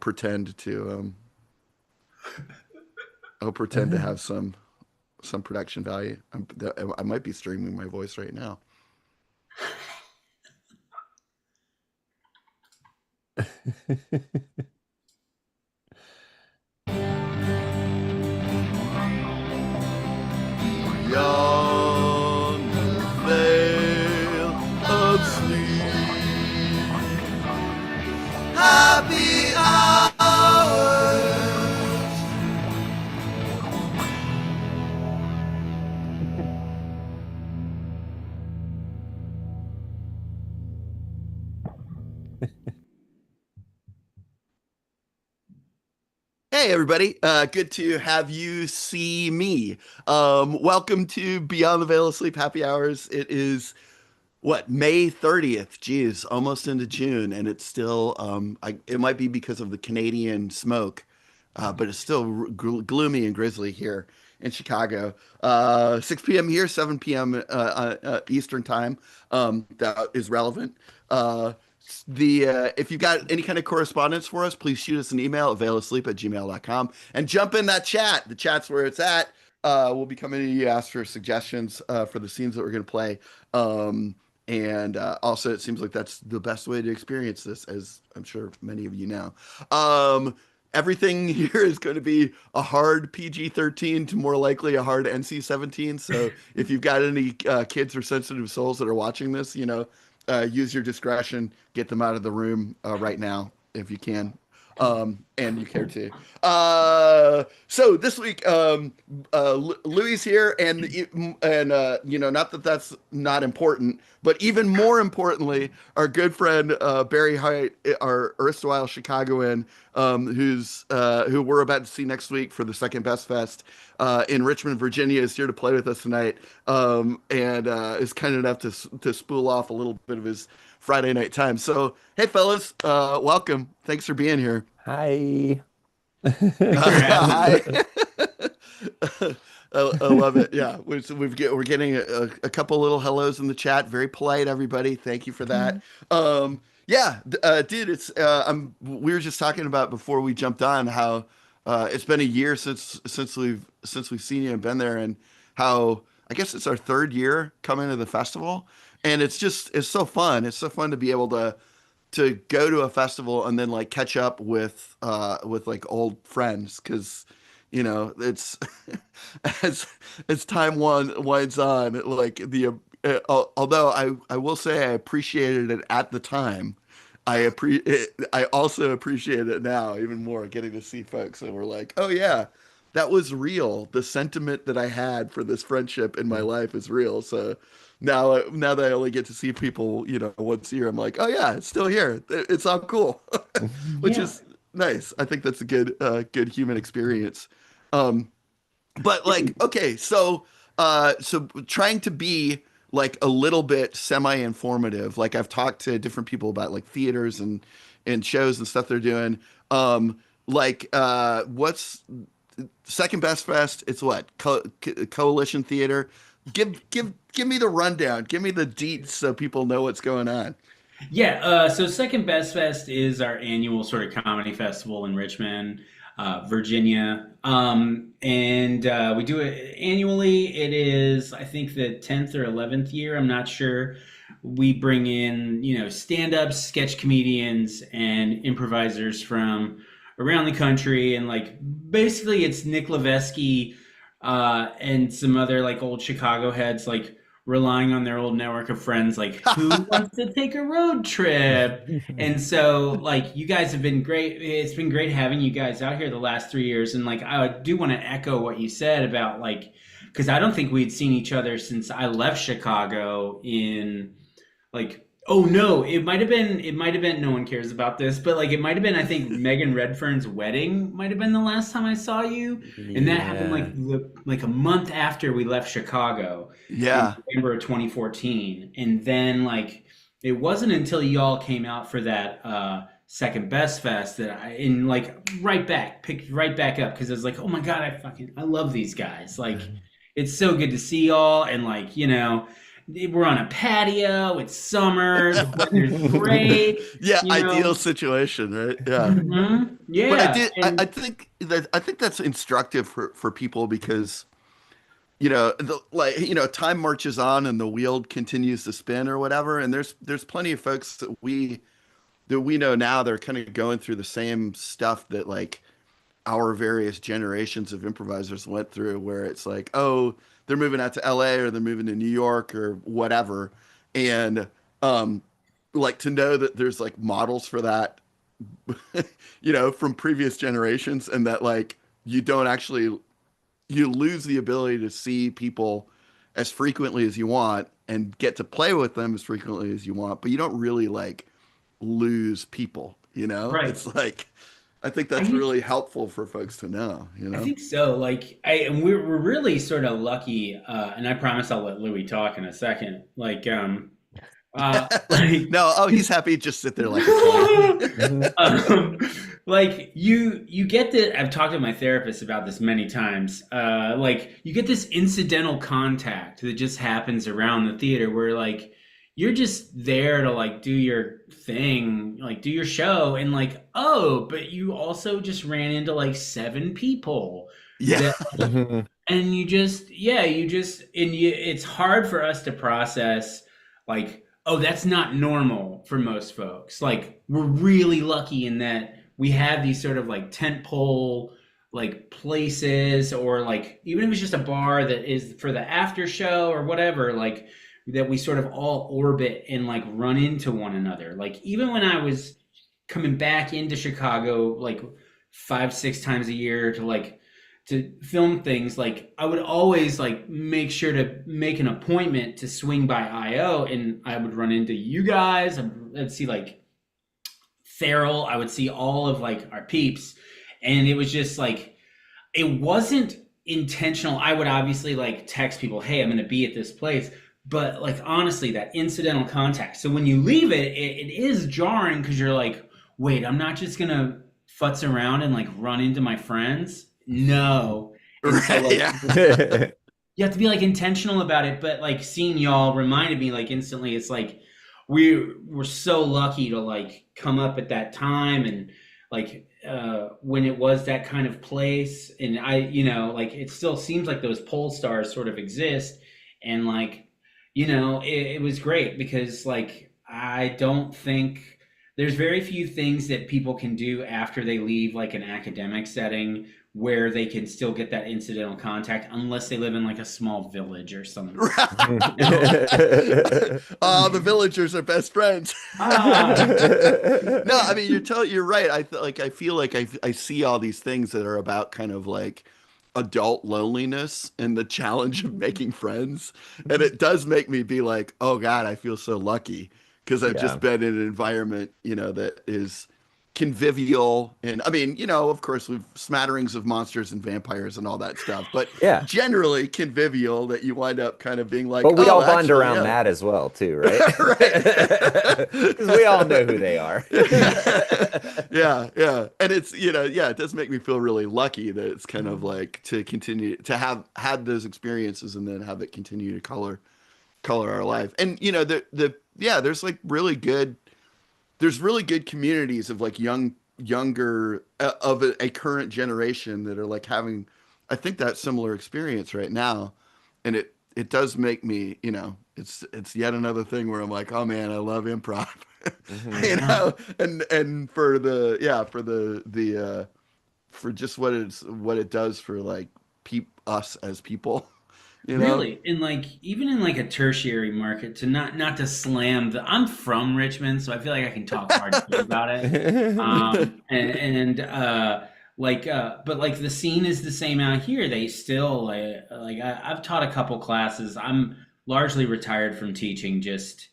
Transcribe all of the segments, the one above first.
pretend to I'll pretend to have some production value. I might be streaming my voice right now. Beyond the veil of sleep, happy hours. Hey everybody, good to have you see me. Welcome to Beyond the Veil of Sleep Happy Hours. It is what, May 30th? Geez, almost into June, and it's still it might be because of the Canadian smoke, but it's still gloomy and grisly here in Chicago. 6 p.m. here, 7 p.m. Eastern time. That is relevant. The If you've got any kind of correspondence for us, please shoot us an email at veilofsleep@gmail.com and jump in that chat. The chat's where it's at. We'll be coming to you, ask for suggestions for the scenes that we're going to play. And also, it seems like that's the best way to experience this, as I'm sure many of you know. Everything here is going to be a hard PG-13 to more likely a hard NC-17. So if you've got any kids or sensitive souls that are watching this, use your discretion, get them out of the room right now if you can. And you care to. So this week, Louis here, and not that that's not important, but even more importantly, our good friend Barry Height, our erstwhile Chicagoan, who we're about to see next week for the Second Best Fest in Richmond, Virginia, is here to play with us tonight, and is kind enough to spool off a little bit of his Friday night time. So, hey, fellas, welcome. Thanks for being here. Hi. Hi. I love it. Yeah, we're getting a couple little hellos in the chat. Very polite, everybody. Thank you for that. Yeah, dude, we were just talking about before we jumped on how it's been a year since we've seen you and been there, and how I guess it's our third year coming to the festival, and it's so fun. It's so fun to be able to go to a festival and then like catch up with like old friends, because it's as time winds on, like although I will say I appreciated it at the time, I also appreciate it now even more, getting to see folks and we're like, oh yeah, that was real. The sentiment that I had for this friendship in my life is real. So now that I only get to see people, once a year, I'm like, oh yeah, it's still here. It's all cool, which Yeah. is nice. I think that's a good human experience. Um, but like, okay, so trying to be like a little bit semi-informative. Like I've talked to different people about like theaters and shows and stuff they're doing. What's Second Best Fest? It's what, Coalition Theater. Give me the rundown. Give me the deets so people know what's going on. Yeah, so Second Best Fest is our annual sort of comedy festival in Richmond, Virginia. And we do it annually. It is, I think, the 10th or 11th year. I'm not sure. We bring in, stand-ups, sketch comedians, and improvisers from around the country. And like, basically, it's Nick Levesky and some other like old Chicago heads, like relying on their old network of friends, like who wants to take a road trip. And so like you guys have been great. It's been great having you guys out here the last 3 years. And like I do want to echo what you said about like, because I don't think we'd seen each other since I left Chicago in like, oh no, it might have been no one cares about this, but like it might have been, I think Megan Redfern's wedding might have been the last time I saw you. And that happened Yeah. like a month after we left Chicago in Yeah. November of 2014. And then like it wasn't until y'all came out for that Second Best Fest that picked right back up, because I was like, oh my God, I love these guys. Like it's so good to see y'all. And like, we're on a patio, it's summer, the weather's great, Yeah, you ideal know. situation, right? Yeah. But Yeah, I and think that's instructive for people because like time marches on and the wheel continues to spin or whatever, and there's plenty of folks that we know now they're kind of going through the same stuff that like our various generations of improvisers went through, where it's like, oh, they're moving out to LA or they're moving to New York or whatever, and um like to know that there's like models for that, from previous generations, and that like you don't actually you lose the ability to see people as frequently as you want and get to play with them as frequently as you want, but you don't really like lose people. right. It's like I think I that's think really helpful for folks to know. I think so. Like, and we're really sort of lucky. And I promise I'll let Louis talk in a second. Like, No, oh, he's happy to just sit there like a cat. um, like you get that. I've talked to my therapist about this many times. Like you get this incidental contact that just happens around the theater, where like you're just there to like do your thing, like do your show, and like, oh, but you also just ran into like seven people Yeah. and it's hard for us to process, like, oh, that's not normal for most folks. Like we're really lucky in that we have these sort of like tent pole like places, or like even if it's just a bar that is for the after show or whatever, like that we sort of all orbit and like run into one another. Like even when I was coming back into Chicago like 5 6 times a year to film things, like I would always like make sure to make an appointment to swing by IO, and I would run into you guys. I'd see like Farrell, I would see all of like our peeps, and it was just like it wasn't intentional. I would obviously like text people, hey, I'm going to be at this place, but like honestly, that incidental contact, so when you leave it is jarring, because you're like, wait, I'm not just going to futz around and like run into my friends. No. And so Right. like Yeah. you have to be like intentional about it, but like seeing y'all reminded me like instantly. It's like we're so lucky to like come up at that time, and like when it was that kind of place, and like it still seems like those pole stars sort of exist, and like it was great, because like I don't think there's very few things that people can do after they leave like an academic setting where they can still get that incidental contact, unless they live in like a small village or something. Oh, the villagers are best friends. Ah, No, I mean you're right. I feel like I see all these things that are about kind of like adult loneliness and the challenge of making friends, and it does make me be like, oh God, I feel so lucky because I've just Yeah. been in an environment that is convivial, and I mean, of course we've smatterings of monsters and vampires and all that stuff, but Yeah. generally convivial, that you wind up kind of being like, But we oh, all bond actually, around yeah. that as well, too, right? Right. Because we all know who they are. Yeah, yeah. And it's, yeah, it does make me feel really lucky that it's kind of like to continue to have had those experiences and then have it continue to color our life. And yeah, there's really good communities of like younger of a current generation that are like having, I think, that similar experience right now, and it does make me, it's yet another thing where I'm like, oh man, I love improv. Mhm. you yeah. know and for the yeah for just what it does for like us as people. you know Really, and like even in like a tertiary market, to not to slam I'm from Richmond, so I feel like I can talk hard shit about it. But like the scene is the same out here. They still I've taught a couple classes. I'm largely retired from teaching, just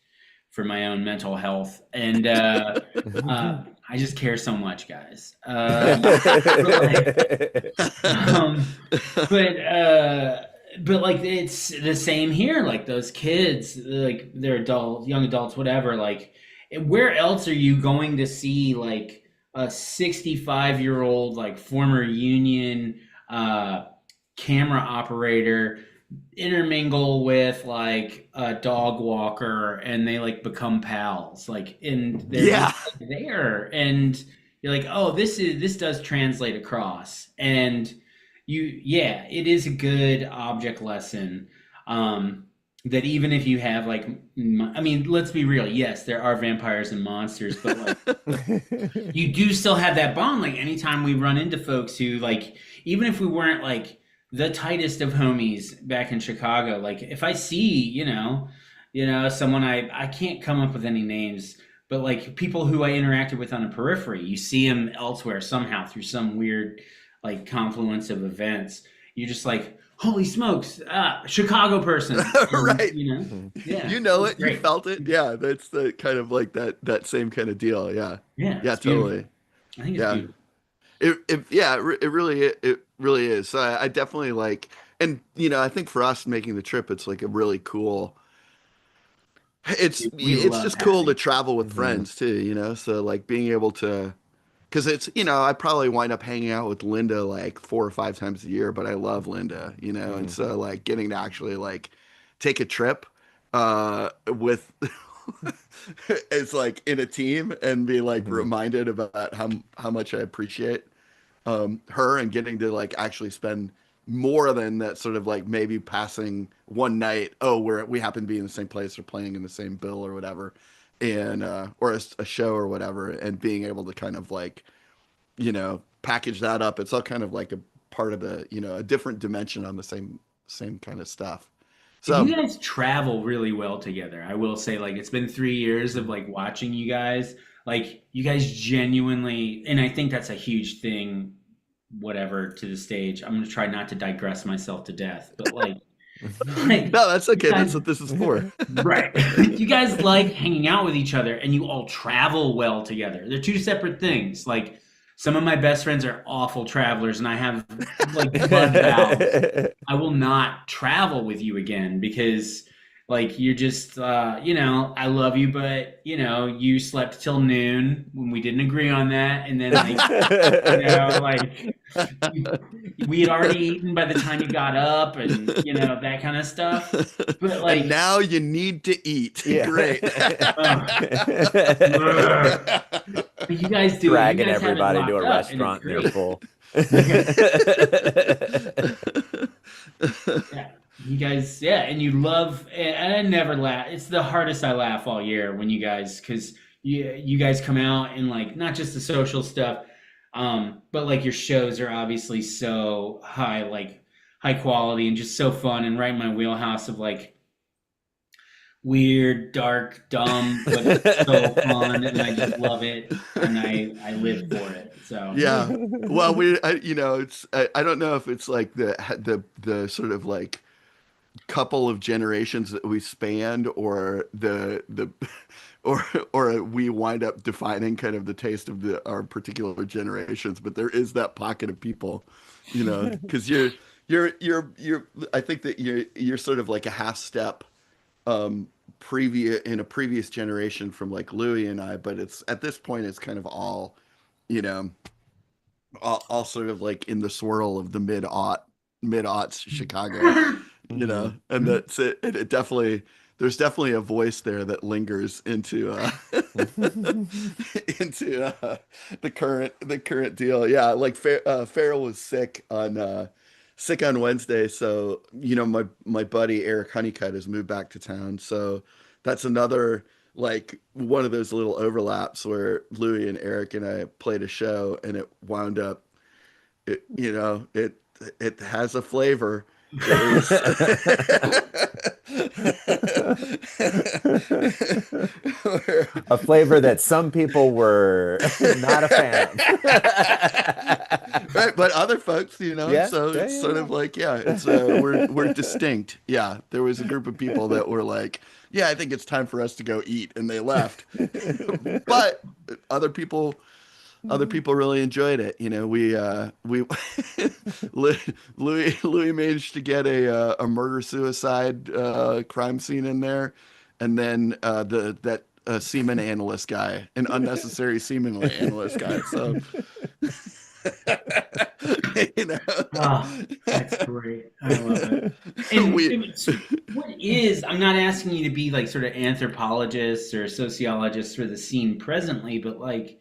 for my own mental health, and I just care so much, guys. But like, um, but uh, but like it's the same here. Like those kids, like they're young adults, whatever. Like, where else are you going to see like a 65-year-old like former union uh, camera operator intermingle with like a dog walker and they like become pals like and they're just Yeah. like, there and you're like oh this does translate across and yeah it is a good object lesson that even if you have like I mean let's be real yes there are vampires and monsters but like you do still have that bond. Like anytime we run into folks who like, even if we weren't like the tightest of homies back in Chicago, like if I see, someone I can't come up with any names, but like people who I interacted with on the periphery, you see them elsewhere somehow through some weird like confluence of events. You're just like, holy smokes, Chicago person, and Right. yeah, You know it's it, you great. felt it. Yeah, that's the kind of like that same kind of deal. Yeah. Yeah, Yeah, it's beautiful. totally. I think it's Yeah. beautiful. It really is. So I definitely like, and I think for us making the trip, it's like a really cool. We It's love just cool to having. travel with Mhm. friends too. So like being able to, because it's I probably wind up hanging out with Linda like 4 or 5 times a year, but I love Linda. And Mhm. so like getting to actually like take a trip with it's like in a team and be like Mhm. reminded about how much I appreciate her and getting to like actually spend more than that sort of like maybe passing one night. Oh, we happen to be in the same place or playing in the same bill or whatever, and or a show or whatever, and being able to kind of like package that up. It's all kind of like a part of the a different dimension on the same kind of stuff. And you So guys travel really well together. I will say, like, it's been 3 years of like watching you guys. Like, you guys genuinely, and I think that's a huge thing, whatever, to the stage. I'm gonna try not to digress myself to death, but like, like no, that's you okay. That's guys, what this is for. right? You guys like hanging out with each other, and you all travel well together. They're two separate things. Like, some of my best friends are awful travelers, and I have like blood vows I will not travel with you again because like you're just I love you but you slept till noon when we didn't agree on that and then like like we had already eaten by the time you got up and that kind of stuff but And like now you need to eat. Yeah. Great. ugh, ugh. But you guys do it you Dragging guys have it everybody to a locked up and it's restaurant and they're great full. Yeah, you guys, yeah, and you love, and I never laugh. It's the hardest I laugh all year when you guys, because you guys come out and like not just the social stuff, but like your shows are obviously so high, like high quality and just so fun and right in my wheelhouse of like weird, dark, dumb, but it's so fun and I just love it and I live for it. So Yeah. Well, I don't know if it's like the sort of like couple of generations that we spanned or the or we wind up defining kind of the taste of our particular generations, but there is that pocket of people, because you're I think that you're sort of like a half step previous in a previous generation from like Louis and I, but it's at this point it's kind of all, you know, all sort of like in the swirl of the mid aughts Chicago, Mhm. and that's it. It definitely there's definitely a voice there that lingers into into the current deal. Yeah, like Farrell was sick on Wednesday, so my buddy Eric Honeycutt has moved back to town, so that's another like one of those little overlaps where Louis and Eric and I played a show, and it wound up it has a flavor. It was A flavor that some people were not a fan of. right, but other folks, Yeah, so yeah, it's sort of yeah, like, yeah, it's we're distinct. Yeah, there was a group of people that were like, yeah, I think it's time for us to go eat, and they left. But other people other yeah. people really enjoyed it. We Louis managed to get a murder suicide crime scene in there, and then that semen analyst guy, an unnecessary semen analyst guy. So you know, oh, that's great. I love it. And we so what is, I'm not asking you to be like sort of anthropologists or sociologists for the scene presently, but like,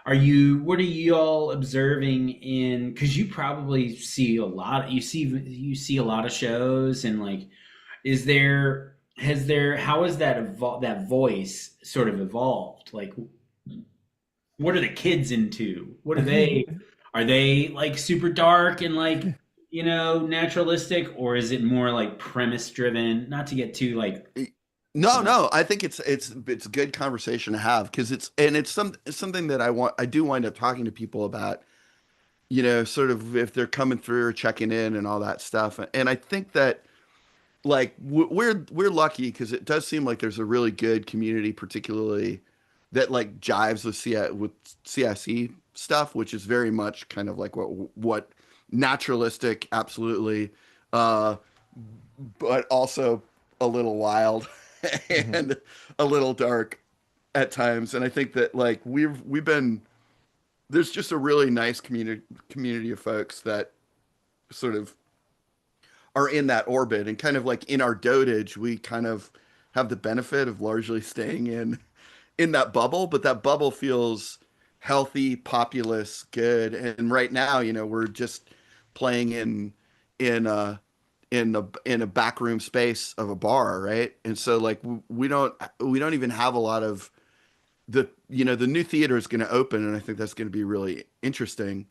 what are you all observing in, because you probably see a lot, you see a lot of shows and like, how has that voice sort of evolved? Like, what are the kids into? Are they like super dark and like, naturalistic, or is it more like premise driven? Not to get too like, no, uh, no, I think it's a good conversation to have because it's something that I do wind up talking to people about, sort of if they're coming through or checking in and all that stuff. And I think that like we're lucky because it does seem like there's a really good community, particularly that like jives with CIC stuff, which is very much kind of like what naturalistic, absolutely, uh, but also a little wild Mhm. and a little dark at times. And I think that like we've been there's just a really nice community of folks that sort of are in that orbit and kind of like in our dotage we kind of have the benefit of largely staying in that bubble, but that bubble feels healthy, populous, good. And right now, we're just playing in a in a back room space of a bar, right? And so like we don't even have a lot of the new theater is going to open, and I think that's going to be really interesting.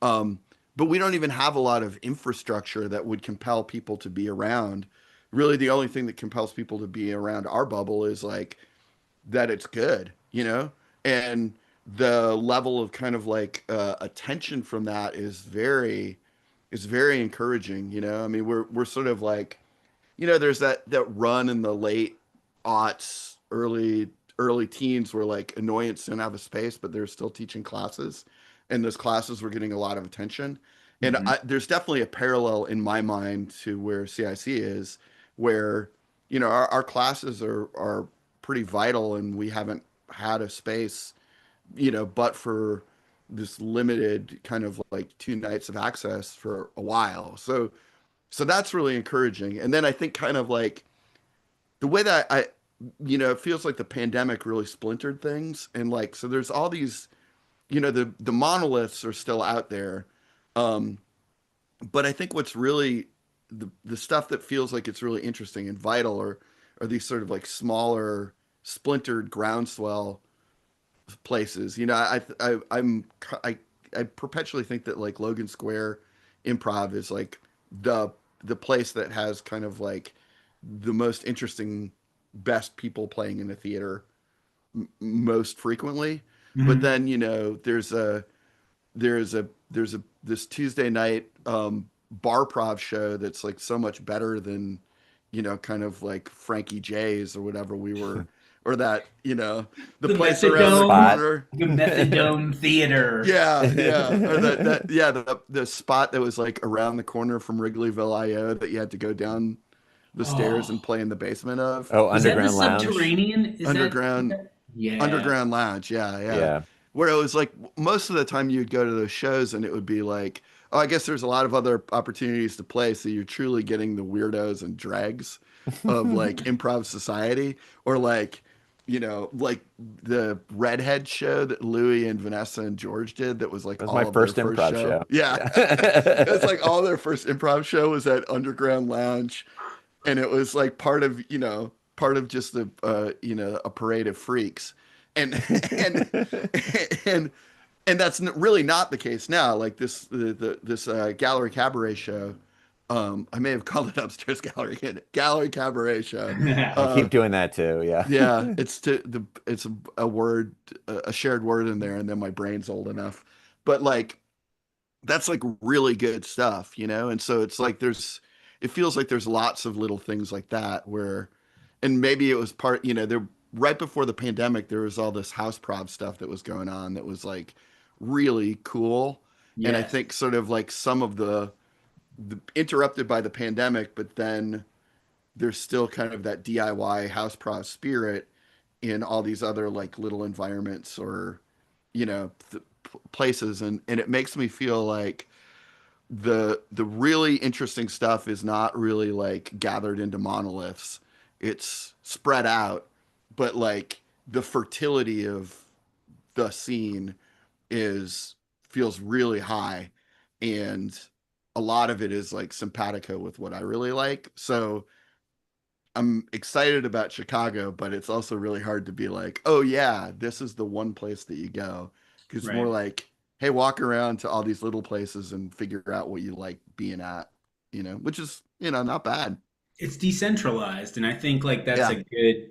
Um, but we don't even have a lot of infrastructure that would compel people to be around. Really, the only thing that compels people to be around our bubble is like that it's good, and the level of kind of like attention from that is very encouraging. I mean, we're sort of like there's that run in the late aughts, early teens where like annoyance didn't have a space, but they're still teaching classes, and those classes were getting a lot of attention. And mhm. there's definitely a parallel in my mind to where CIC is, where our classes are pretty vital, and we haven't had a space, but for this limited kind of like 2 nights of access for a while. So that's really encouraging. And then I think kind of like the way that it feels like the pandemic really splintered things. And like, so there's all these, the monoliths are still out there. Um, but I think what's really the stuff that feels like it's really interesting and vital are these sort of like smaller, splintered groundswell places. I I perpetually think that like Logan Square Improv is like the the place that has kind of like the most interesting, best people playing in the theater most frequently. But Mhm. then there's a this Tuesday night bar prov show that's like so much better than kind of like Frankie J's or whatever we were, or that the The place around the methadone, Spot. corner. the methadone theater. Yeah, yeah, or the spot that was like around the corner from Wrigleyville, IO, that you had to go down the stairs and Oh, play in the basement of. Oh, was that the Underground Lounge. subterranean? Is underground that? Yeah. underground lounge, yeah, yeah, Yeah. where it was like most of the time you'd go to those shows and it would be like, oh, I guess there's a lot of other opportunities to play, so you're truly getting the weirdos and dregs of like improv society, or like like the redhead show that Louis and Vanessa and George did, that was like That was my all of their first first improv show. show. Yeah. It was Yeah. like all their first improv show was at Underground Lounge, and it was like part of just a parade of freaks, and and and and that's really not the case now. Like this gallery cabaret show, I may have called it upstairs gallery cabaret show. I uh keep doing that too. Yeah. yeah, it's a word, a shared word in there, and then my brain's old enough, but like that's like really good stuff, and so it's like it feels like there's lots of little things like that where, and maybe it was there right before the pandemic, there was all this house prov stuff that was going on that was like really cool. And I Yes. think sort of like some of the interrupted by the pandemic, but then there's still kind of that DIY house prov spirit in all these other like little environments or places, and it makes me feel like the really interesting stuff is not really like gathered into monoliths. It's spread out, but like the fertility of the scene is feels really high, and a lot of it is like simpatico with what I really like. So I'm excited about Chicago, but it's also really hard to be like, oh yeah, this is the one place that you go. Because it's more Right. like, hey, walk around to all these little places and figure out what you like being at, which is, not bad. It's decentralized, and I think like Yeah.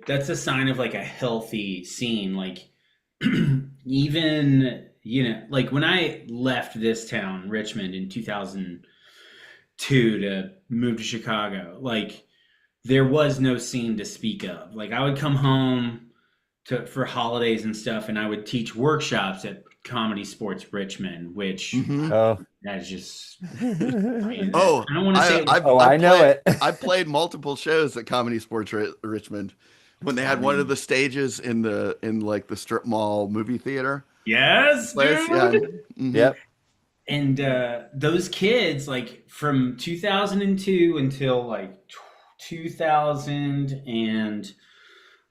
that's a sign of like a healthy scene. Like even, like when I left this town, Richmond, in 2002 to move to Chicago, like there was no scene to speak of. Like I would come home to for holidays and stuff, and I would teach workshops at Comedy Sports Richmond, which Hmm. Oh. that is just, Oh, I don't want to I, say I've Oh, I I've know played it. I've played multiple shows at Comedy Sports Richmond when they I had one of mean, the stages in like the strip mall movie theater yes, place. Yeah. dude. Hmm. Yep. And those kids, like from 2002 until like 2000 and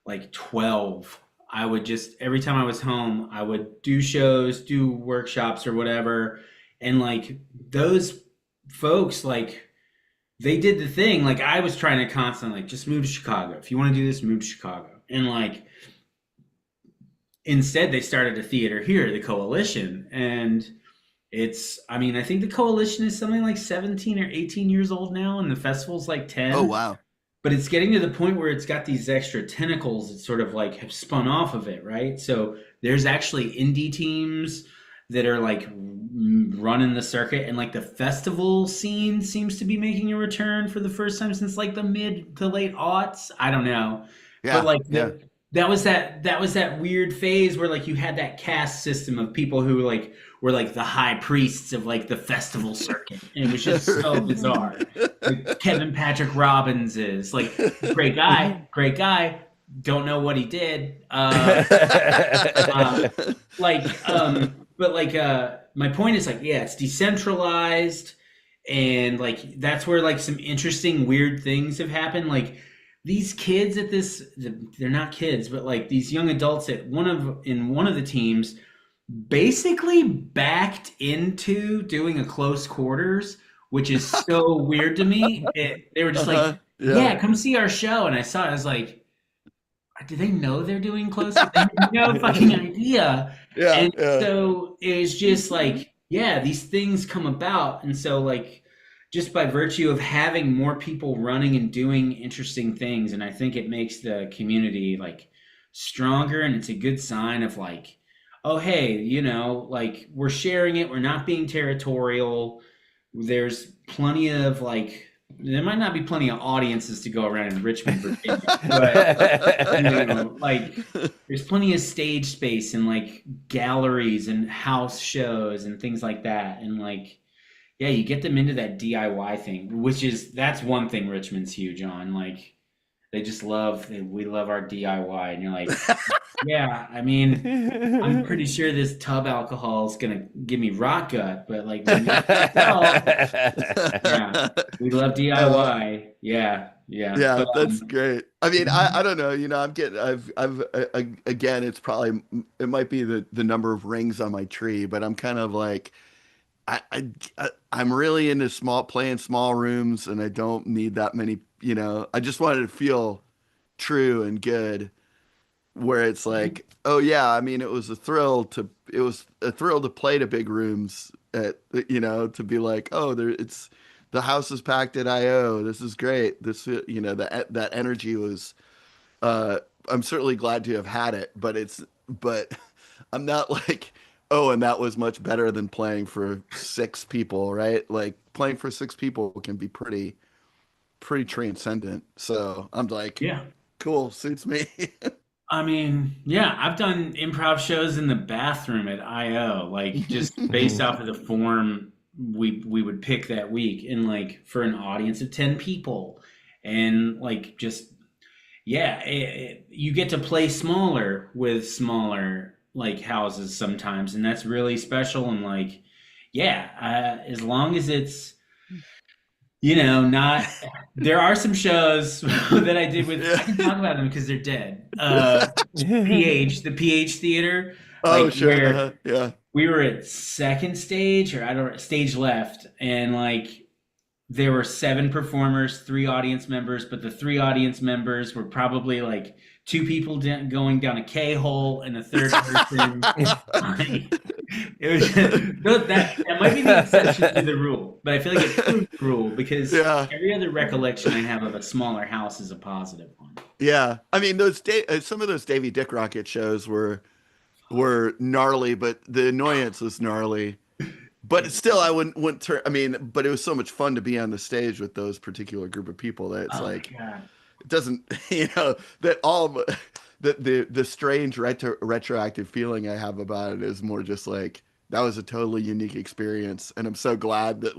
like 12, I would just every time I was home, I would do shows, do workshops or whatever, and like those folks, like they did the thing. Like I was trying to constantly like just move to Chicago. If you want to do this, move to Chicago. And like instead, they started a theater here, the Coalition, and I mean, I think the Coalition is something like 17 or 18 years old now, and the festival's like Oh 10. wow. But it's getting to the point where it's got these extra tentacles that sort of like have spun off of it, right? So there's actually indie teams that are like running the circuit, and like the festival scene seems to be making a return for the first time since like the mid to late aughts. I don't know, but Yeah. like Yeah. that was that weird phase where like you had that caste system of people who like were like the high priests of like the festival circuit, and it was just so bizarre. Like Kevin Patrick Robbins is like great guy. Don't know what he did. Uh, but like my point is like yeah, it's decentralized, and like that's where like some interesting weird things have happened. Like these kids at this, they're not kids, but like these young adults at one of the teams basically backed into doing a close quarters, which is so weird to me. They were just like, Uh-huh. Yeah. "Yeah, come see our show," and I saw it. I was like, "Do they know they're doing close?" They had no fucking idea. Yeah. And Yeah. so it was just like, yeah, these things come about, and so like just by virtue of having more people running and doing interesting things, and I think it makes the community like stronger, and it's a good sign of like, oh hey, like we're sharing it, we're not being territorial. There's plenty of like there might not be plenty of audiences to go around in Richmond, Virginia, but like there's plenty of stage space and like galleries and house shows and things like that. And like, yeah, you get them into that DIY thing, that's one thing Richmond's huge on. Like, we love our DIY. And you're like, yeah, I mean, I'm pretty sure this tub alcohol is gonna give me rock gut, but like when you're yourself, yeah, we love Uh, DIY. Yeah, yeah. yeah, But that's great. I mean, I don't know, I'm getting, again, it's probably, it might be the number of rings on my tree, but I'm kind of like, I'm really into playing small rooms, and I don't need that many, I just wanted to feel true and good, where it's like, oh yeah, I mean, it was a thrill to play to big rooms to be like, oh, the house is packed at IO. This is great. That energy was, uh, I'm certainly glad to have had it, but I'm not like, oh, and that was much better than playing for six people, right? Like playing for six people can be pretty transcendent. So I'm like, yeah, cool, suits me. I mean, yeah, I've done improv shows in the bathroom at IO, like just based off of the form we would pick that week, and like for an audience of 10 people, and like just yeah, you get to play smaller with smaller like houses sometimes, and that's really special. And like, Yeah, as long as it's not. There are some shows that I did with. Yeah. I can talk about them because they're dead. The PH Theater, Oh, like sure. where Yeah. we were at second stage, or I don't stage left, and like there were seven performers, three audience members, but the three audience members were probably like two people going down a K hole and a third person. Like, it was that might be the exception to the rule, but I feel like it proves the rule because Yeah. every other recollection I have of a smaller house is a positive one. Yeah. I mean, some of those Davy Dick Rocket shows were gnarly, but the annoyance was gnarly. But Yeah. still, I wouldn't turn. I mean, but it was so much fun to be on the stage with those particular group of people that it's Oh my like God. it doesn't, that all of the strange retroactive feeling I have about it is more just like that was a totally unique experience, and I'm so glad that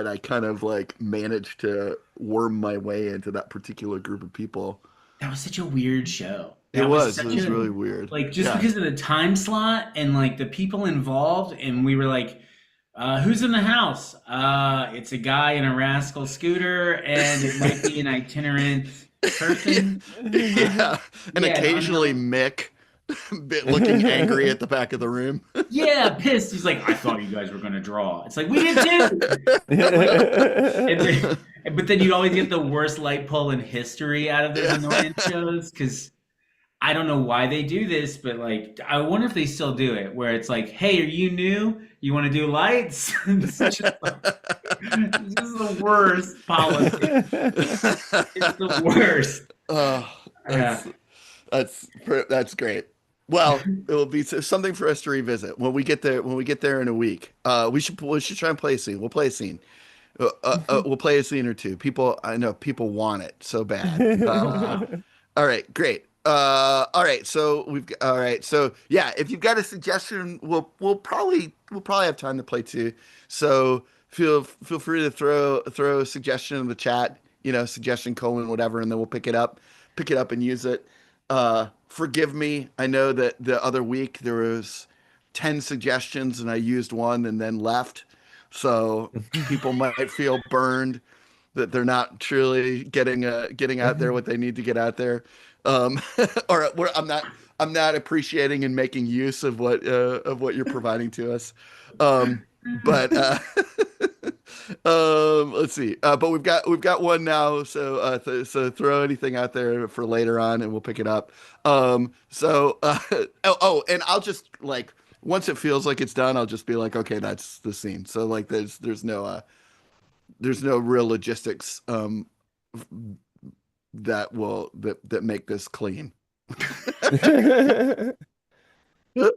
I kind of like managed to worm my way into that particular group of people. That was such a weird show. It That was was it such was a really weird. like just Yeah. because of the time slot and like the people involved, and we were like, who's in the house? It's a guy in a rascal scooter, and it might be an itinerant person. Uh, Yeah, and yeah, an occasionally unknown. Mick looking angry at the back of the room. Yeah, pissed. He's like, I thought you guys were gonna draw. It's like we did too. Like, and then, but then you'd always get the worst light pull in history out of those Yeah. annoyance shows because I don't know why they do this, but like, I wonder if they still do it, where it's like, "Hey, are you new? You want to do lights?" It's just the worst policy. It's the worst. Oh, Uh, that's that's great. Well, it will be something for us to revisit when we get there. When we get there in a week, we should try and play a scene. We'll play a scene. We'll play a scene or two. People, I know people want it so bad. wow. All right, great. All right, so all right, so yeah, if you've got a suggestion, we'll probably have time to play too. So feel free to throw a suggestion in the chat, suggestion colon whatever, and then we'll pick it up and use it. Forgive me. I know that the other week there was 10 suggestions and I used one and then left. So people might feel burned that they're not truly getting out there what they need to get out there, um, or I'm not appreciating and making use of what you're providing to us. But let's see. But we've got one now, so throw anything out there for later on, and we'll pick it up. And I'll just like once it feels like it's done, I'll just be like, okay, that's the scene. So like, there's no real logistics that make this clean. All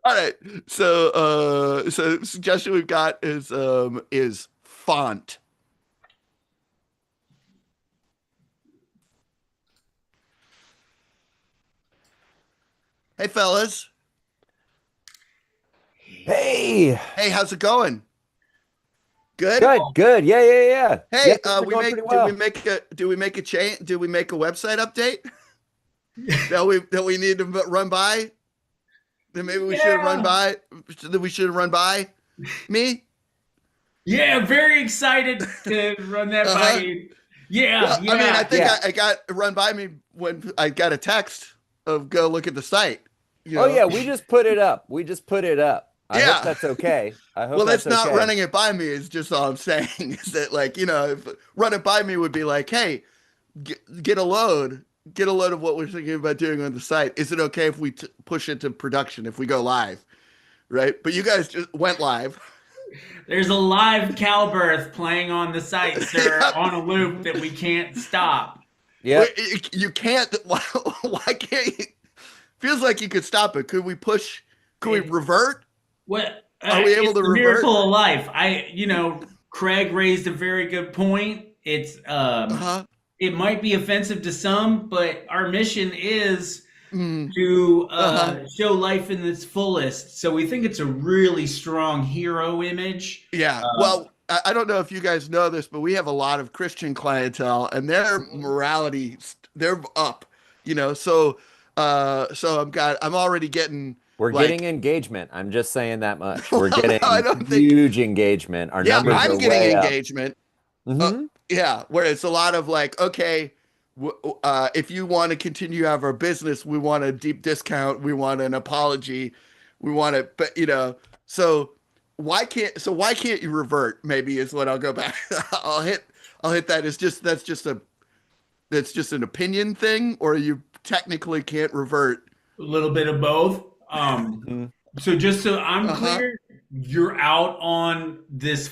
right. So suggestion we've got is font. Hey fellas. Hey, Hey, how's it going? Good? good, good. Yeah, yeah, yeah. Yeah, Hey, things are we going pretty make did we well. make a did we make a change? Did we make a website update that we need to run by? That maybe we should have run Yeah. by that we should have run by me? Yeah, very excited to run that by Uh-huh. you. Yeah, Well, I mean, I yeah. think Yeah. I got run by me when I got a text of go look at the site, you Oh know. yeah, we just put it up. We just put it up. I hope Yeah. that's okay. I hope Well, that's that's not okay. running it by me is just all I'm saying is that like, if run it by me would be like, hey, get a load of what we're thinking about doing on the site. Is it okay if we push it to production if we go live? Right? But you guys just went live. There's a live cowbirth playing on the site, sir, Yeah. on a loop that we can't stop. Wait, Yep. you can't. Why can't you? Feels like you could stop it. Could we push? Could we It, revert? what? Are we able It's to the revert? miracle of life. Craig raised a very good point. Uh-huh. It might be offensive to some, but our mission is Mm, to uh-huh. show life in its fullest. So we think it's a really strong hero image. Yeah. Um, Well, I don't know if you guys know this, but we have a lot of Christian clientele, and their morality, they're up. So I'm already getting We're getting Like, engagement. I'm just saying that much. well, We're no, I getting don't think. huge engagement. Our Yeah, numbers Good. are I'm getting way up. engagement. Uh, Hmm. yeah, where it's a lot of like, okay, if you want to continue to have our business, we want a deep discount, we want an apology, we want it, but so why can't you revert? Maybe is what I'll go back. I'll hit I'll hit that. It's just that's just an opinion thing, or you technically can't revert. A little bit of both. Hmm. So just so I'm Uh-huh. clear, you're out on this.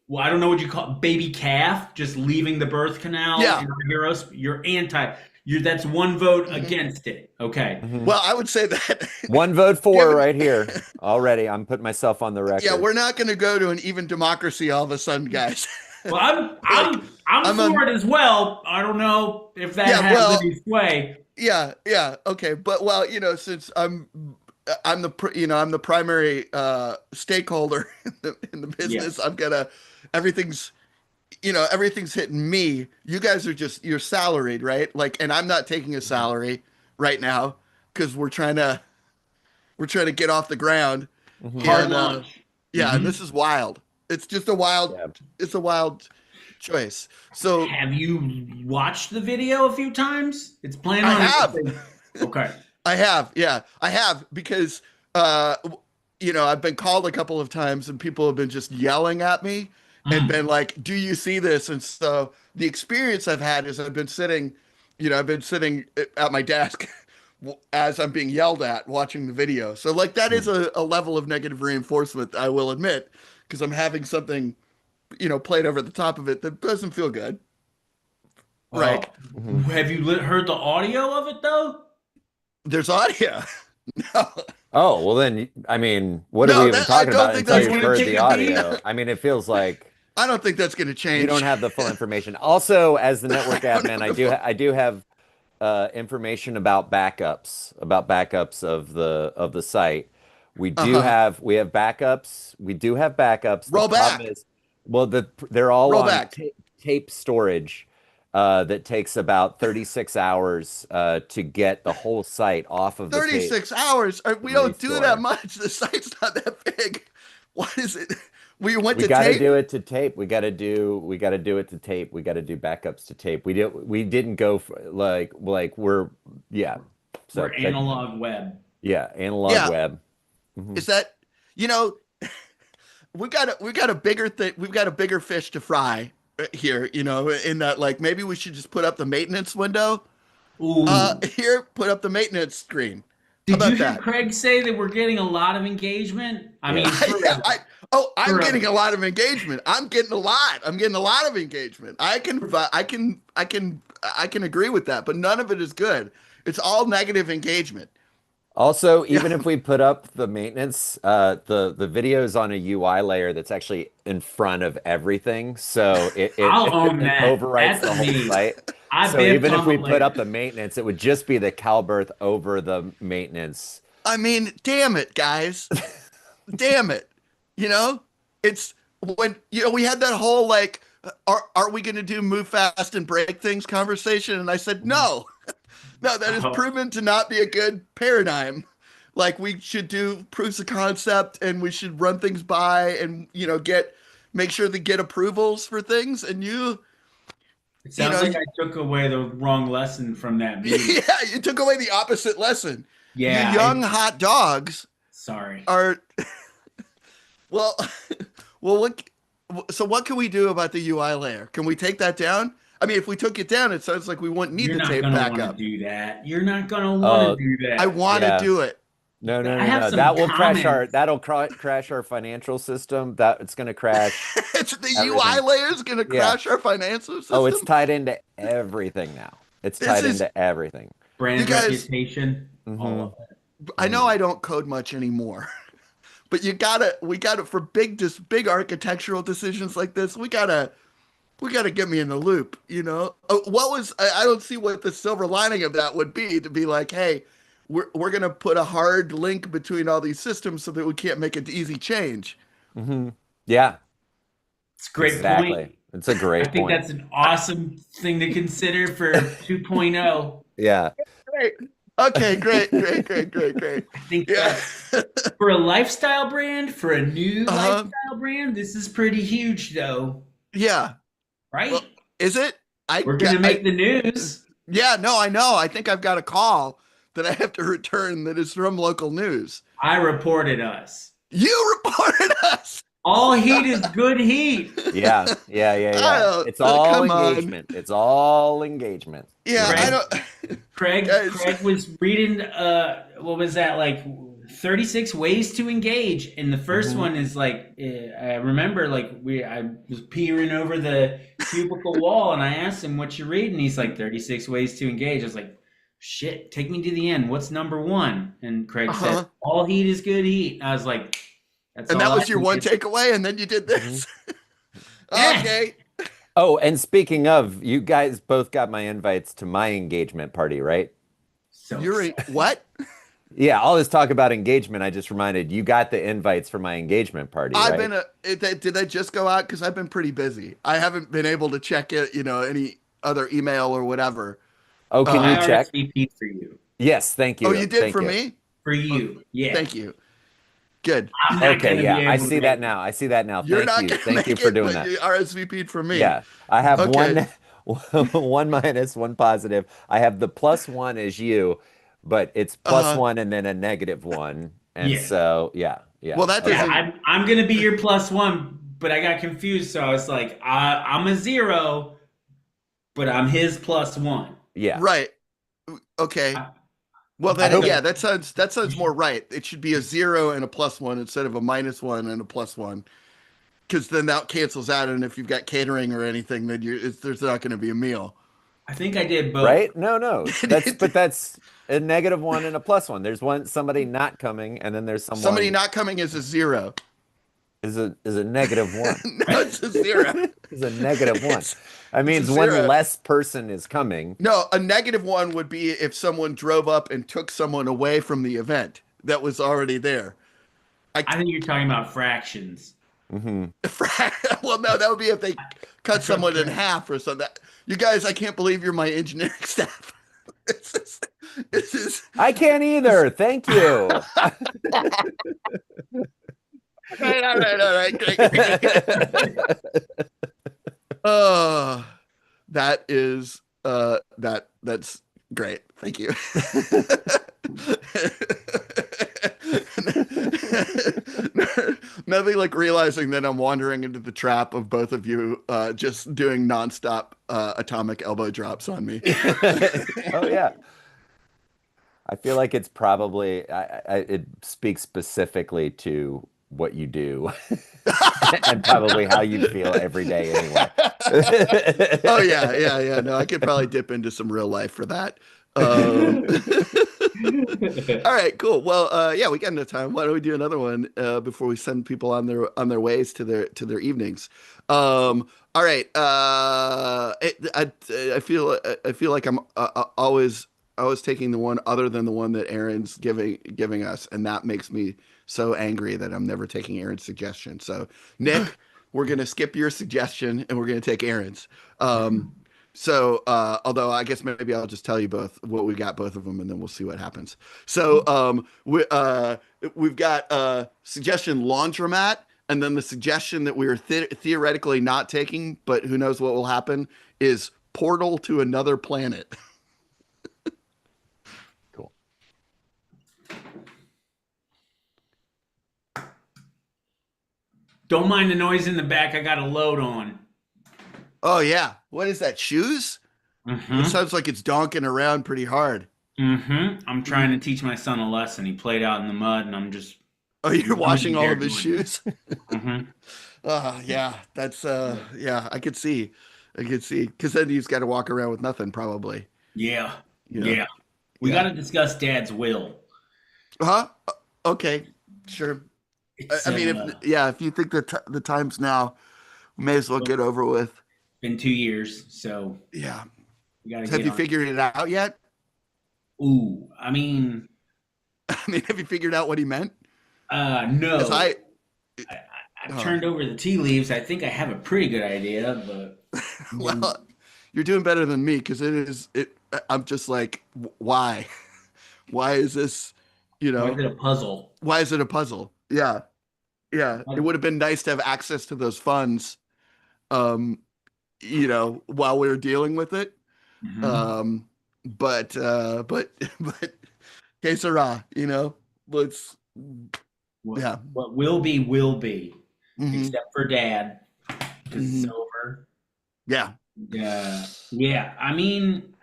Well, I don't know what you call it, baby calf, just leaving the birth canal Yeah. in our heroes. You're anti. You're that's one vote Hmm. against it. Okay. Hmm. Well, I would say that One vote for given right here already. I'm putting myself on the yeah, record. we're not going to go to an even democracy all of a sudden, guys. Well, I'm Like I'm I'm I'm for on it as well. I don't know if that yeah, has well, any sway. yeah, okay, but well, since I'm I'm the primary stakeholder in the business. Yes. I'm gonna everything's everything's hitting me. You guys are just you're salaried, right? Like, and I'm not taking a salary right now because we're trying to get off the ground, Hmm. Hard and launch. yeah, and Hmm. this is wild. It's just a wild. Yeah. It's a wild choice. So Have you watched the video a few times? It's playing I on. have. Okay. I have, yeah, I have because uh, I've been called a couple of times and people have been just yelling at me and been Mm. like, "Do you see this?" And so the experience I've had is I've been sitting at my desk as I'm being yelled at watching the video. So like that is a level of negative reinforcement, I will admit, because I'm having something played over the top of it that doesn't feel good. Like Oh, Hmm. have you heard the audio of it though? there's audio. No, Oh, well then, I mean, what are we no, even that I talking don't about think until You that's you've want gonna. to heard take the a beat? audio? I mean, it feels like I don't think that's gonna you don't change. have the full information. Also, as the I network don't admin, have the full. I do have information about backups of the site. Uh-huh. We have backups. We do have backups. The Roll problem back. is, well, they're all Roll on back. tape storage that takes about 36 hours to get the whole site off of the tape 36 hours. We and don't do that restore. much. The site's not that big. What is it? We went We to got to tape? do it to tape. We got to do it to tape. We got to do backups to tape. We didn't go for like we're yeah. We're So that analog web. yeah, analog Yeah. web. Hmm. Is that you know, we got a bigger thing. We've got a bigger fish to fry here, in that like maybe we should just put up the maintenance window Ooh. here, put up the maintenance screen. How Did you about hear that? Craig say that we're getting a lot of engagement? I mean, Yes. Yeah, I'm for getting a a lot of engagement. I'm getting a lot. I'm getting a lot of engagement. I can provide. I can agree with that, but none of it is good. It's all negative engagement. Also, Yeah, even if we put up the maintenance, the video is on a UI layer that's actually in front of everything, so I'll own it that. overwrites That's the whole me. site. I So biffed even if on the we put layer. up the maintenance, it would just be the Calberth over the maintenance. I mean, damn it, guys, damn it. You know, it's when we had that whole like, are we going to do move fast and break things conversation, and I said no, no, that is Oh, proven to not be a good paradigm. Like we should do proofs of concept and we should run things by and get make sure to get approvals for things and it you sounds know like you, I took away the wrong lesson from that meeting. yeah, you took away the opposite lesson. You Yeah, young hot dogs sorry. are well well what can we do about the UI layer? Can we take that down? I mean, if we took it down, it sounds like we wouldn't need You're the not tape gonna back want to up. do that. You're not gonna want to Oh, do I that. want to yeah. do it. I have No. some That will crash comments. crash our financial system. That it's going to crash It's the UI everything. layer is going to Yeah. crash our financial Oh, it's system. tied into everything now. It's This tied is into everything. you Brand guys. reputation, all Hmm. of it. I know Hmm. I don't code much anymore, but we gotta for big architectural decisions like this, we gotta get me in the loop. What was I don't see what the silver lining of that would be to be like, hey, we're gonna put a hard link between all these systems so that we can't make an easy change. Hmm. Yeah, It's a great exactly. point. It's a I great think point. that's an awesome thing to consider for 2.0. Yeah. Right. Okay, great, great, great, great, great. I think Yeah. for a lifestyle brand, for a new Uh-huh. lifestyle brand, this is pretty huge, though, Yeah. Well, right? is it? We're gonna I make the news. yeah, no, I know. I think I've got a call that I have to return that is from local news. I reported us. You reported us. All heat is good heat. Yeah, yeah, yeah, I yeah. don't, It's all come on. engagement. It's all engagement. Yeah, You I Craig, know? don't, guys. Craig was reading what was that, like 36 ways to engage, and the first Hmm. one is like I remember, like I was peering over the cubicle wall and I asked him what you read, and he's like 36 ways to engage. I was like, shit, take me to the end. What's number one? And Craig said, Uh-huh. all heat is good heat. I was like, that's And all that I was your one needed. takeaway, and then you did Hmm. this. Yeah. Okay. Oh, and speaking of, you guys both got my invites to my engagement party, right? So excited. What? Yeah, all this talk about engagement, I just reminded you got the invites for my engagement party, I've right? been did they just go out? Because I've been pretty busy. I haven't been able to check it, any other email or whatever. Oh, can I you Um, check? RSVP'd for you. Yes, thank oh, you you. did Thank for you. me? For Oh, you. Yeah. thank you. Good. I'm not Okay, gonna be yeah, I able to see that make it. now. I see that now. You're Thank not you. gonna Thank you make for it, doing but that. you RSVP'd for me. Yeah, I have Okay. one one minus, one positive. I have the plus one as you, but it's plus Uh-huh. one and then a negative one. And Yeah. so, yeah, yeah. Well, that Yeah, Okay. doesn't I'm gonna be your plus one, but I got confused, so I was like, I'm a zero, but I'm his plus one. Yeah. right. Okay. I, Well, I then, hope yeah, because that sounds more right. It should be a zero and a plus one instead of a minus one and a plus one, because then that cancels out. And if you've got catering or anything, then there's not going to be a meal. I think I did both. right? No, no. That's a negative one and a plus one. There's one somebody not coming, and then there's Somebody someone not coming is a zero. is a negative one. No, it's a zero. Is a negative one. It's That it's a means one zero. less person is coming. No, a negative one would be if someone drove up and took someone away from the event that was already there. I I think you're talking about fractions. Hmm. well, no, that would be if they cut someone in half or something. You guys, I can't believe you're my engineering staff. This is, this is I can't either. Thank you. all right, great, great, great. Oh, that is that's great. Thank you. Nothing like realizing that I'm wandering into the trap of both of you just doing nonstop atomic elbow drops on me. Oh yeah. I feel like it's probably it speaks specifically to what you do and probably how you feel every day anyway. Oh yeah, yeah, yeah. No, I could probably dip into some real life for that. Um, all right, cool. Well, yeah, we got enough time. Why don't we do another one before we send people on their ways to their evenings? All right. I feel like I'm always taking the one other than the one that Aaron's giving us, and that makes me so angry that I'm never taking Aaron's suggestion. So, Nick, we're gonna skip your suggestion and we're gonna take Aaron's. Although I guess maybe I'll just tell you both what we got, both of them, and then we'll see what happens. So, we've got suggestion laundromat, and then the suggestion that we are theoretically not taking, but who knows what will happen, is portal to another planet. Cool. Don't mind the noise in the back. I got a load on. Oh yeah, what is that? Shoes? It Mm-hmm. sounds like it's donking around pretty hard. Mm-hmm. I'm trying to teach my son a lesson. He played out in the mud, and I'm just Oh, you're washing all there of his doing it. shoes? Mm-hmm. Yeah, that's yeah, I could see. Because then he's got to walk around with nothing probably, Yeah. you know. Yeah. We got Yeah. to discuss Dad's will. Huh? Okay, sure. I, It's I mean, if you think that the time's now, we may as well get over with. been 2 years, so Yeah. we got to Have get you on. figured it out yet? Ooh, I mean, I mean, have you figured out what he meant? Because no. I, I've uh, turned over the tea leaves. I think I have a pretty good idea, but well, you're doing better than me because I'm just like, why? Why is this, you Why is know, it a puzzle? why is it a puzzle? Yeah. Yeah. It would have been nice to have access to those funds, um, while we were dealing with it. Mhm. Um, but que sera, let's, yeah. What will be, Hmm. except for Dad, because it's Hmm. over. Yeah. Yeah, I mean,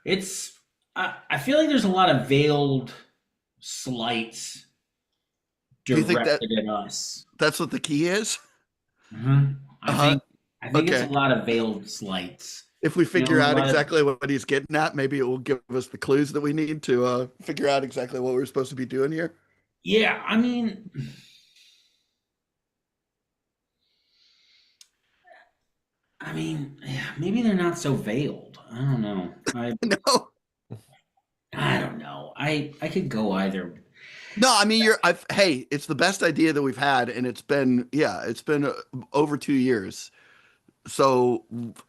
it's. I feel like there's a lot of veiled slights Do you think that directed at us. that's what the key is? Mhm. Uh-huh. I think it's a Okay. lot of veiled slights. If we You know, figure a out lot of exactly what he's getting at, maybe it will give us the clues that we need to figure out exactly what we're supposed to be doing here. yeah. I mean, yeah, maybe they're not so veiled. I don't know. No. I don't know. I could go either. No, I mean hey, it's the best idea that we've had, and it's been over 2 years. So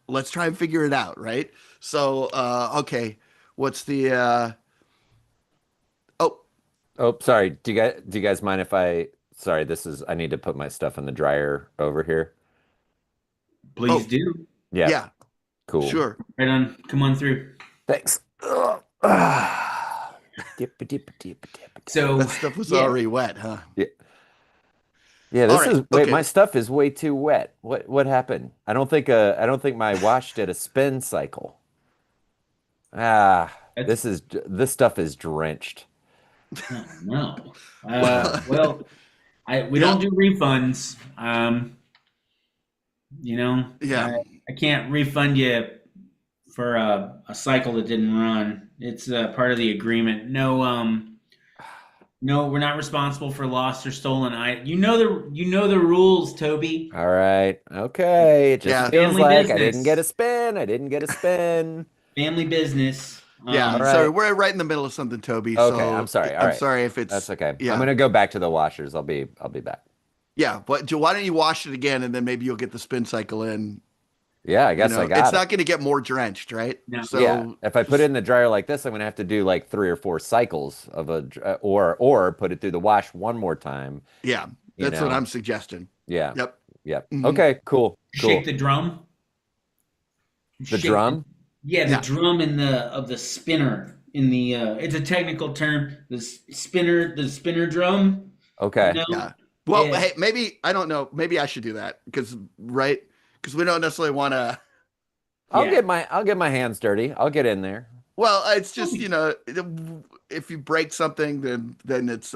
let's try and figure it out, right? So okay, what's the oh Oh, sorry. Do you guys mind if sorry, I need to put my stuff in the dryer over here. Please oh do. Yeah, yeah, cool. sure. Right on. Come on through. Thanks. Ugh. Ah. Dippa, dippa, dippa, dippa, So That stuff was yeah, already wet, huh? dippa. Yeah, All this right, is wait, okay. my stuff is way too wet. What happened? I don't think my wash did a spin cycle. Ah, that's this stuff is drenched. oh no. Well, Well, we yeah, don't do refunds. You know, yeah. I can't refund you for a cycle that didn't run. It's part of the agreement. No, no, we're not responsible for lost or stolen. You know the rules, Toby. All right. Okay. It just Yeah. feels Family like I didn't get a business. spin. I didn't get a spin. Family business. All Yeah, sorry, right. we're right in the middle of something, Toby. Okay, I'm So sorry. All I'm right. sorry if That's it's okay. I'm yeah, gonna go back to the washers. I'll be back. yeah. But why don't you wash it again and then maybe you'll get the spin cycle in. Yeah, I guess I It's got it. not going to get more drenched, right? No. Yeah. So If I put it just in the dryer like this, I'm gonna have to do like 3 or 4 cycles of or put it through the wash one more time, yeah, you that's what know. I'm suggesting. Yeah. Yep. Yep. Hmm. Okay, cool. Shake Cool. the drum. The Shake the drum? Yeah, the Yeah. drum in the of the spinner in the it's a technical term. The spinner drum. You Okay. know. Yeah. Well, Yeah. hey, maybe I don't know. Maybe I should do that because right because we don't necessarily want to. Yeah. I'll get my hands dirty. I'll get in there. Well, it's just Toby. if you break something, then it's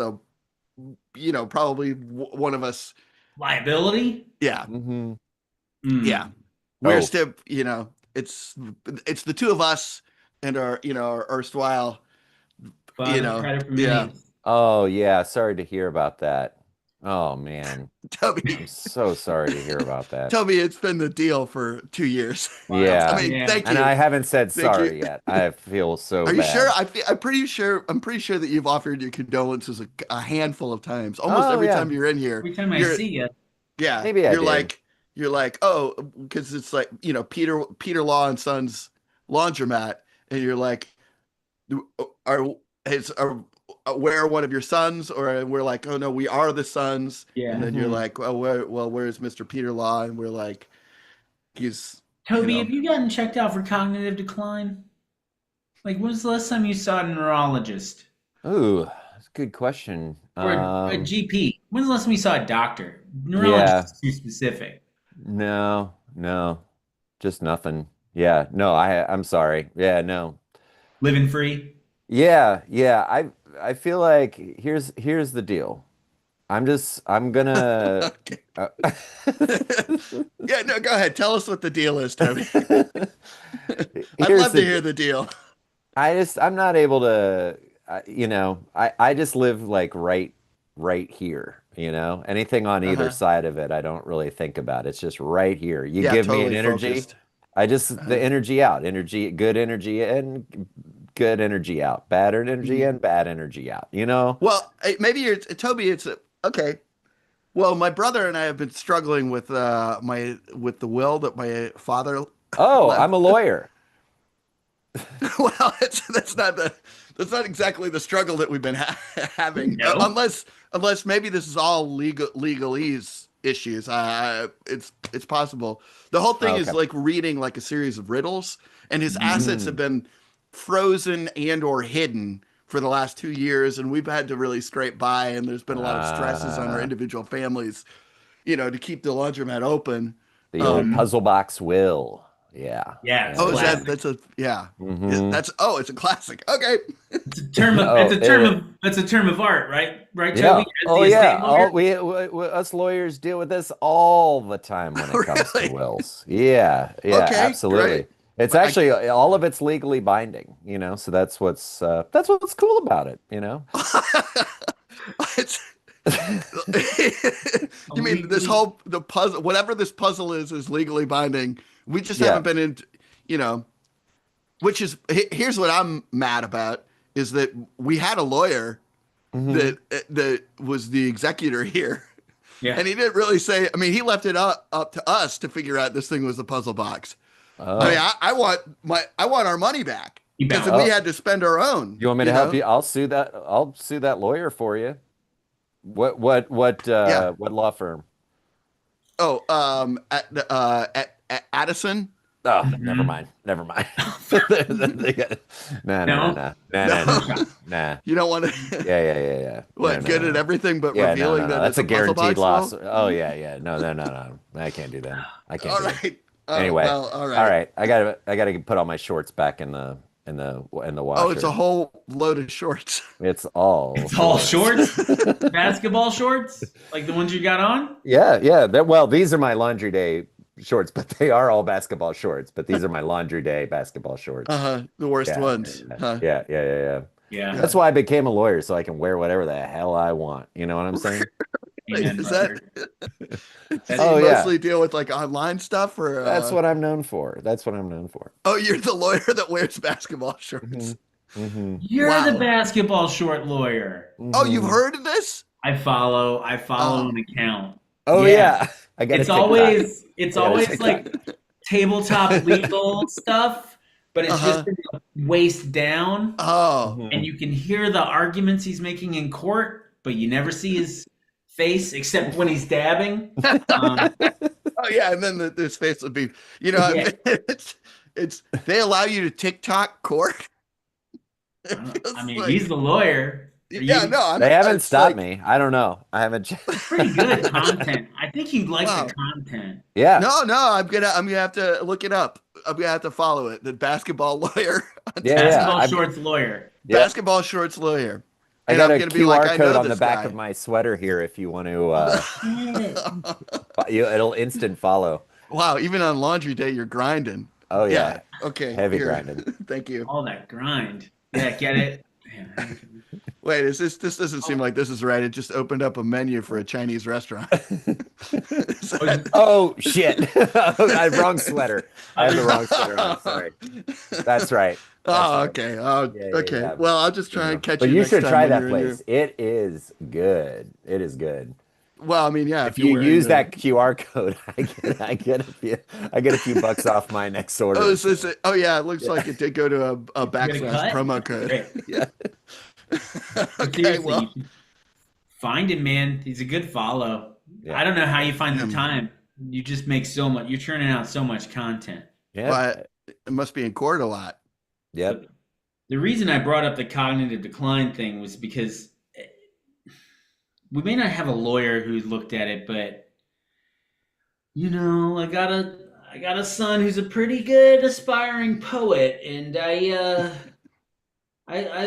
probably one of us. Liability. Yeah. Hmm. Yeah. Mm. We're Oh, still, it's the two of us and our erstwhile, Father Patter yeah, Familias. oh yeah. Sorry to hear about that. Oh man. Toby, I'm so sorry to hear about that. Toby, it's been the deal for 2 years. Wow. I Yeah. mean, Yeah. thank And you. I haven't said Thank you. sorry yet. I feel so Are you sure? bad. I'm pretty sure that you've offered your condolences a handful of times. Almost Oh every yeah. time you're in here, Every time I you're, see you, yeah, Maybe I did. you're like, oh, because it's like, Peter Law and Sons laundromat. And you're like, are are where are one of your sons? Or we're like, oh no, we are the sons. And yeah. then you're Hmm. like, where's Mr. Peter Law? And we're like, he's you Toby, have know you gotten checked out for cognitive decline? Like, when was the last time you saw a neurologist Ooh, that's a good question. or a GP? When's the last time you saw a doctor? Neurologist Yeah. is too specific. No, no. Just nothing. Yeah. No, I'm sorry. Yeah, no. Living free. Yeah, yeah. I feel like here's the deal. I'm gonna okay. uh, Yeah, no, go ahead. Tell us what the deal is, Toby. I'd here's love to the hear the deal. I'm not able to I just live like right here, you know. Anything on either Uh-huh. side of it, I don't really think about. It's just right here. You Yeah, give me an totally energy, focused. I just the Uh-huh. energy out, energy, good energy and good energy out, bad energy Mhm. and bad energy out, you know? Well, maybe you're Toby. Okay. Well, my brother and I have been struggling with the will that my father Oh, I'm left. a lawyer. Well, that's not exactly the struggle that we've been having, No. unless maybe this is all legalese issues. It's possible. The whole thing Oh, is okay. like reading like a series of riddles, and his assets have Mm. been frozen and or hidden for the last 2 years, and we've had to really scrape by, and there's been a lot of stresses on our Uh, individual families, to keep the laundromat open. the old Um, Mhm. puzzle box will. Yeah. Yeah, it's Yeah, oh, is yeah. that classic. that's a yeah. Hmm. It's a classic. Okay. Oh, It's a term of art, right? Right, Toby, yeah. as Oh, the yeah. estate lawyer? Us lawyers deal with this all the time when it comes to Really? wills. Yeah, yeah, Okay, great. absolutely. It's But actually all of it's legally binding, so that's what's cool about it, it's, you mean this Legally. whole the puzzle, whatever this puzzle is legally binding. We just Yeah. haven't been in, you know, which is here's what I'm mad about is that we had a lawyer Hmm. that was the executor here. Yeah. And he didn't really say, I mean, he left it up to us to figure out this thing was a puzzle box. I mean, Oh. I want our money back You because bounce. we Oh, had to spend our own, you want me to you help know? you? I'll sue that lawyer for you. Yeah. What law firm? Oh, at Addison. Oh, never Mhm. mind. Never mind. Nah, nah, nah, No, nah, nah, No, nah, no nah, shot. nah. you don't want to, Yeah, yeah, yeah, yeah. No, what, no, good at no. everything but Yeah, no, revealing no, no. that That's it's a a puzzle guaranteed box loss. law? Oh, yeah, yeah. No, no, no, no. I can't do that. I can't All do that. right. Anyway, Well, all all right. right. I gotta put all my shorts back in the Oh, it's a washer. whole load of shorts. It's all It's all shorts. shorts, basketball shorts, like the ones you got on. Yeah, yeah. Well, these are my laundry day shorts, but they are all basketball shorts. But these are my laundry day basketball shorts. Uh-huh. The worst Yeah, ones. yeah, Huh. yeah, yeah, yeah, yeah. Yeah. That's Yeah. why I became a lawyer, so I can wear whatever the hell I want. You know what I'm saying? Wait, Amen, is that brother. do That's Oh you yeah, mostly deal with like online stuff or that's what I'm known for. That's what I'm known for. oh, you're the lawyer that wears basketball Hmm. shorts. Hmm. You're the Wow. basketball short lawyer. Oh, you've Hmm. heard of this? I follow Oh. an account. Oh Yeah. yeah, I got a It's TikTok. always it's I got a always TikTok. like tabletop legal stuff, but it's just Uh-huh. in the waist down, Oh. and Hmm. you can hear the arguments he's making in court, but you never see his face except when he's dabbing. Um, Oh yeah, and then this face would be, yeah. it's they allow you to TikTok court. I It don't- I feels mean, he's like the lawyer. Are yeah, you? no, They haven't it's stopped like me. I don't know. I haven't. It's pretty good content. I think you'd like the wow. content. Yeah. No, I'm gonna have to look it up. I'm gonna have to follow it. The basketball lawyer on Yeah, yeah. Basketball TikTok. shorts lawyer. Yep. Basketball shorts lawyer. I And got I'm a gonna be like, QR I code know on the this back of guy. my sweater here if you want to Oh shit! it'll instant follow. Wow, even on laundry day, you're grinding. Oh Yeah. yeah. Okay. Heavy Here. grinding. Thank you. All that grind. Yeah, get it? Man, Wait, is this doesn't seem like this is right. It just opened up a menu for a Chinese restaurant. Is I, that- Oh shit. I wrong sweater. I have the wrong sweater on. Sorry. That's right. That's Oh, right. okay. Oh, Yeah, yeah, okay. yeah. Well, I'll just try Yeah. and catch But you you next should time try when that you're in your. place. It is good. It is good. Well, I mean, yeah, If if you're you wearing use the. that QR code, I get a few bucks off my next Oh, order. is this So it? Oh, yeah. It looks yeah. like it did go to a you get a backslash cut? promo code. Great. Yeah. But Okay. seriously, you Well, should find him, man. He's a good follow. Yeah. I don't know how you find the him. time. You just make so much. You're churning out so much content. But Yep. it must be in court a lot. Yep. The reason I brought up the cognitive decline thing was because we may not have a lawyer who's looked at it, but I got a son who's a pretty good aspiring poet, and I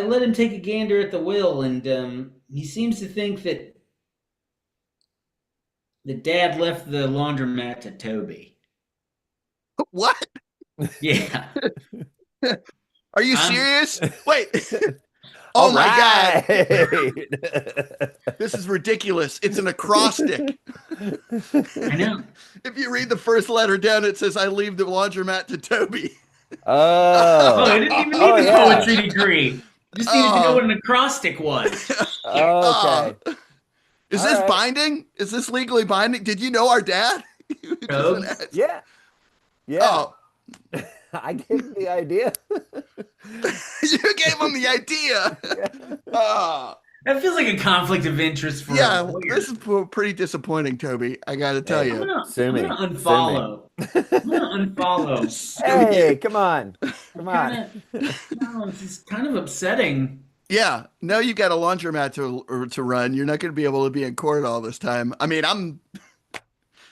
let him take a gander at the will, and he seems to think that the dad left the laundromat to Toby. What? Yeah, Are you I'm. serious? Wait. All Oh my God. right. This is ridiculous. It's an acrostic. I know. If you read the first letter down, it says, I leave the laundromat to Toby. Oh, I Oh. didn't even Oh need the yeah. poetry degree. Just needed to know what Oh, an acrostic was. Shit. oh. Okay. Is All this right. binding? Is this legally binding? Did you know our dad? You just went Probes. ask- Yeah. Yeah. Oh, I gave him the idea. You gave him the idea. Yeah. Ah, That feels like a conflict of interest for a yeah, this lawyer. is pretty disappointing, Toby. I got to tell Hey, I'm you. gonna sue I'm me. gonna Sue me. unfollow. I'm gonna unfollow. Sue you. Hey, come on. Come Kind on. of, no, it's just kind of upsetting. Yeah, no, you got a laundromat to run. You're not going to be able to be in court all this time. I mean, I'm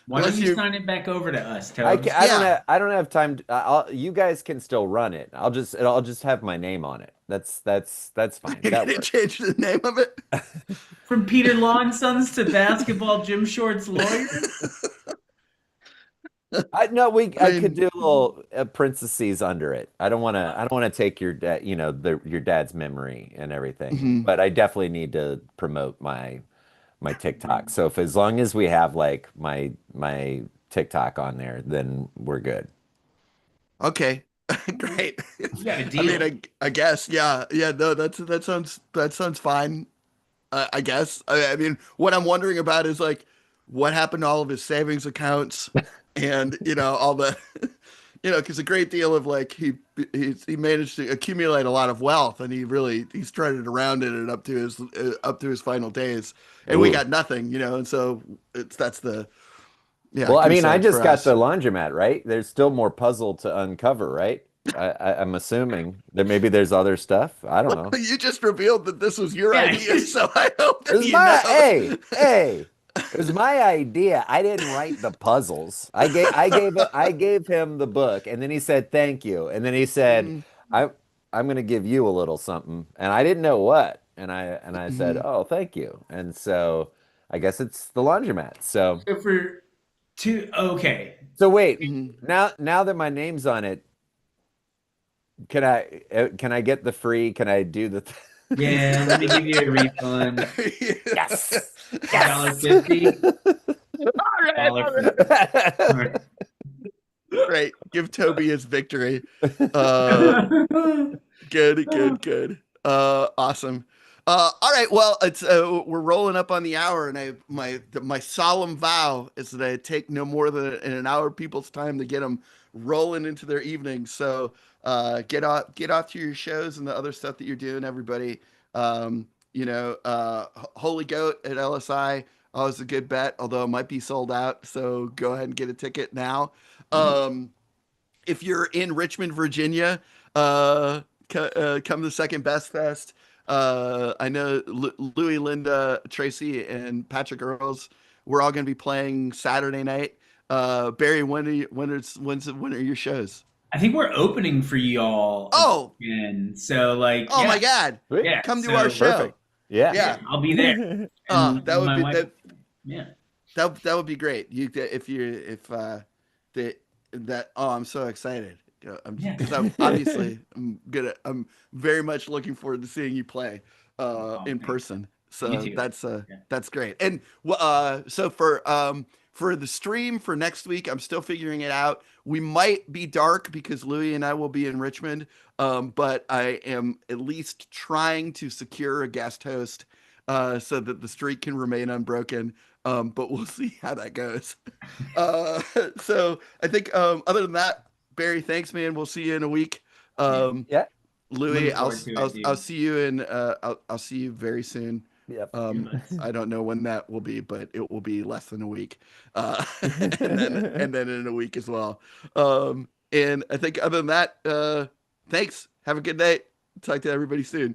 Why don't unless you you, sign it back over to us, Tobes? yeah. I don't have time to, you guys can still run it. I'll just have my name on it. That's fine. You're That going to works. change the name of it. From Peter Law and Sons to basketball Jim Shorts lawyers. I no, we I I could mean, do a little parentheses under it. I don't want to take your dad, your dad's memory and everything. mhm. But I definitely need to promote my TikTok. So if as long as we have like my TikTok on there, then we're good. Okay, great. You got a I mean, deal. I guess, yeah, yeah. No, that sounds fine. I guess. I mean, what I'm wondering about is like, what happened to all of his savings accounts, and all the, because a great deal of like he managed to accumulate a lot of wealth, and he strutted around in it up to his final days, and we Ooh. got nothing, and so that's the yeah Well, I goose mean, I egg just for got the us. laundromat, right? There's still more puzzle to uncover, right? I'm assuming that maybe there's other stuff. I don't know. You just revealed that this was your Yeah. idea, so I hope It that was my you hey. It was my idea. I didn't write the puzzles. I gave him the book and then he said thank you. And then he said, know. I I'm gonna give you a little something. And I didn't know what. And I said, Mhm. "Oh, thank you." And so I guess it's the laundromat. So So for two, okay. so wait, Mhm. now that my name's on it, can I get the free? Can I do the Yeah, let me give you a refund. Yes. Dollar Yes. fifty. All right, Dollar all fifty. All right. Great. Give Toby his victory. Uh, good, good, good. Awesome. All right. Well, it's we're rolling up on the hour, and my solemn vow is that I take no more than an hour of people's time to get them rolling into their evening. So get off to your shows and the other stuff that you're doing, everybody. Holy Goat at LSI. Always a good bet, although it might be sold out. So go ahead and get a ticket now. Ooh. Um, if you're in Richmond, Virginia, uh, come to the Second Best Fest. I know Louis, Linda, Tracy, and Patrick Earls. We're all going to be playing Saturday night. Barry, when are your shows? I think we're opening for y'all Oh, again. So like, oh my yeah, God! Sweet. yeah. Come to our So show. Perfect. Yeah. yeah, Yeah. I'll be there. And That would my be wife, that. yeah. That would be great. You if you if the that oh I'm so excited. Yeah. Because I'm obviously I'm very much looking forward to seeing you play Oh, in thanks. person. Me So too. Yeah. that's great. And so for the stream for next week, I'm still figuring it out. We might be dark because Louis and I will be in Richmond. But I am at least trying to secure a guest host so that the streak can remain unbroken. But we'll see how that goes. Uh, so I think other than that, Barry, thanks, man. We'll see you in a week. Yeah. Um, Yeah. Louis, Looking forward to it, I'll dude. see you in I'll see you very soon. Yep. Good buds. I don't know when that will be, but it will be less than a week, and then in a week as well. And I think other than that, thanks. Have a good night. Talk to everybody soon.